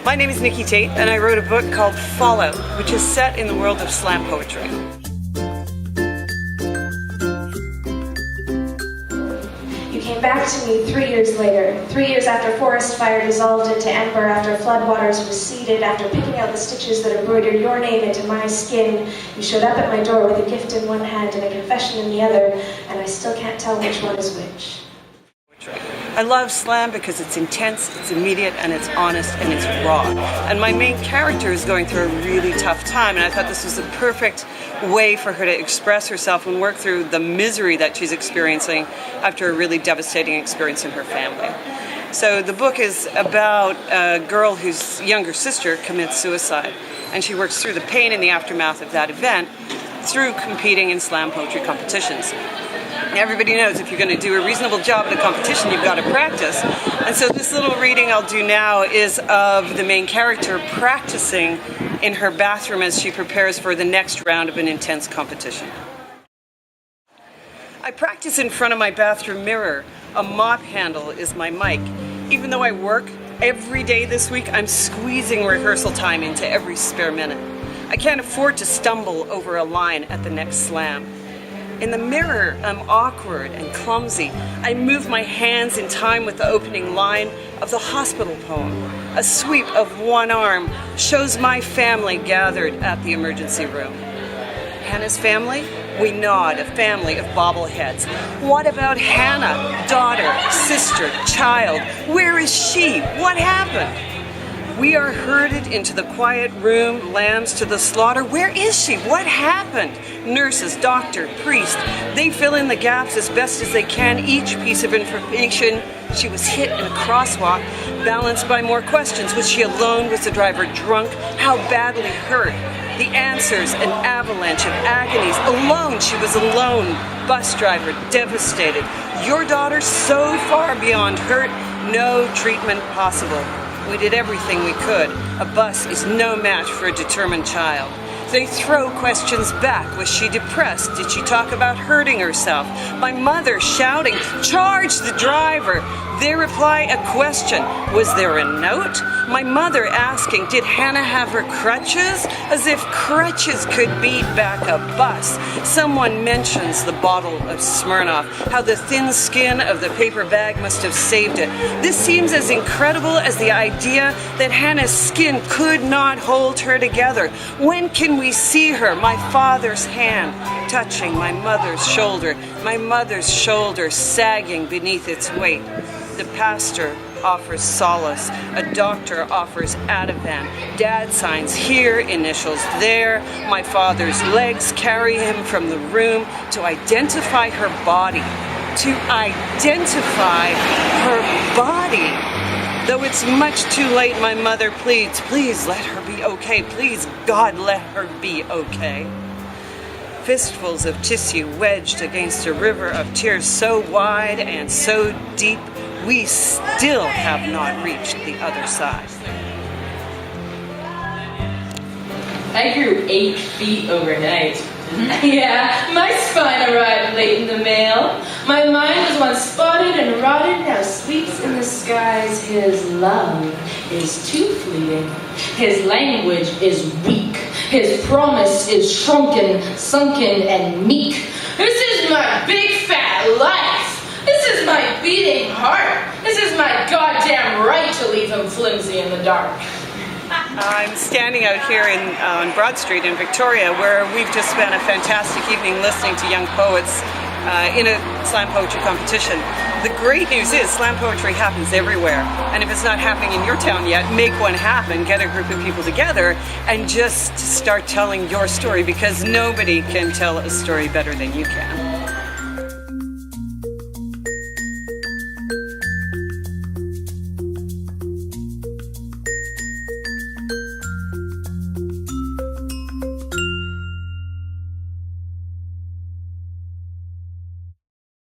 My name is Nikki Tate, and I wrote a book called Fallout, which is set in the world of slam poetry. You came back to me 3 years later, 3 years after forest fire dissolved into ember, after floodwaters receded, after picking out the stitches that embroidered your name into my skin. You showed up at my door with a gift in one hand and a confession in the other, and I still can't tell which one is which. I love slam because it's intense, it's immediate, and it's honest, and it's raw. And my main character is going through a really tough time, and I thought this was the perfect way for her to express herself and work through the misery that she's experiencing after a really devastating experience in her family. So the book is about a girl whose younger sister commits suicide, and she works through the pain and the aftermath of that event through competing in slam poetry competitions. Everybody knows if you're going to do a reasonable job at a competition, you've got to practice. And so this little reading I'll do now is of the main character practicing in her bathroom as she prepares for the next round of an intense competition. I practice in front of my bathroom mirror. A mop handle is my mic. Even though I work every day this week, I'm squeezing rehearsal time into every spare minute. I can't afford to stumble over a line at the next slam. In the mirror, I'm awkward and clumsy. I move my hands in time with the opening line of the hospital poem. A sweep of one arm shows my family gathered at the emergency room. Hannah's family? We nod, a family of bobbleheads. What about Hannah? Daughter, sister, child. Where is she? What happened? We are herded into the quiet room, lambs to the slaughter. Where is she? What happened? Nurses, doctor, priest, they fill in the gaps as best as they can. Each piece of information. She was hit in a crosswalk, balanced by more questions. Was she alone? Was the driver drunk? How badly hurt? The answers, an avalanche of agonies. Alone, she was alone. Bus driver, devastated. Your daughter so far beyond hurt, no treatment possible. We did everything we could. A bus is no match for a determined child. They throw questions back. Was she depressed? Did she talk about hurting herself? My mother shouting, "Charge the driver!" They reply a question. Was there a note? My mother asking, did Hannah have her crutches? As if crutches could beat back a bus. Someone mentions the bottle of Smirnoff, how the thin skin of the paper bag must have saved it. This seems as incredible as the idea that Hannah's skin could not hold her together. When can we see her? My father's hand touching my mother's shoulder sagging beneath its weight. The pastor offers solace. A doctor offers Ativan. Dad signs here, initials there. My father's legs carry him from the room to identify her body. To identify her body. Though it's much too late, my mother pleads, please let her be okay. Please, God, let her be okay. Fistfuls of tissue wedged against a river of tears so wide and so deep, we still have not reached the other side. I grew 8 feet overnight. Yeah, my spine arrived late in the mail. My mind was once spotted and rotted, now sleeps in the skies. His love is too fleeting. His language is weak. His promise is shrunken, sunken, and meek. This is my big fat life. This is my beating heart. This is my goddamn right to leave him flimsy in the dark. I'm standing out here on Broad Street in Victoria, where we've just spent a fantastic evening listening to young poets in a slam poetry competition. The great news is slam poetry happens everywhere, and if it's not happening in your town yet, make one happen. Get a group of people together and just start telling your story, because nobody can tell a story better than you can.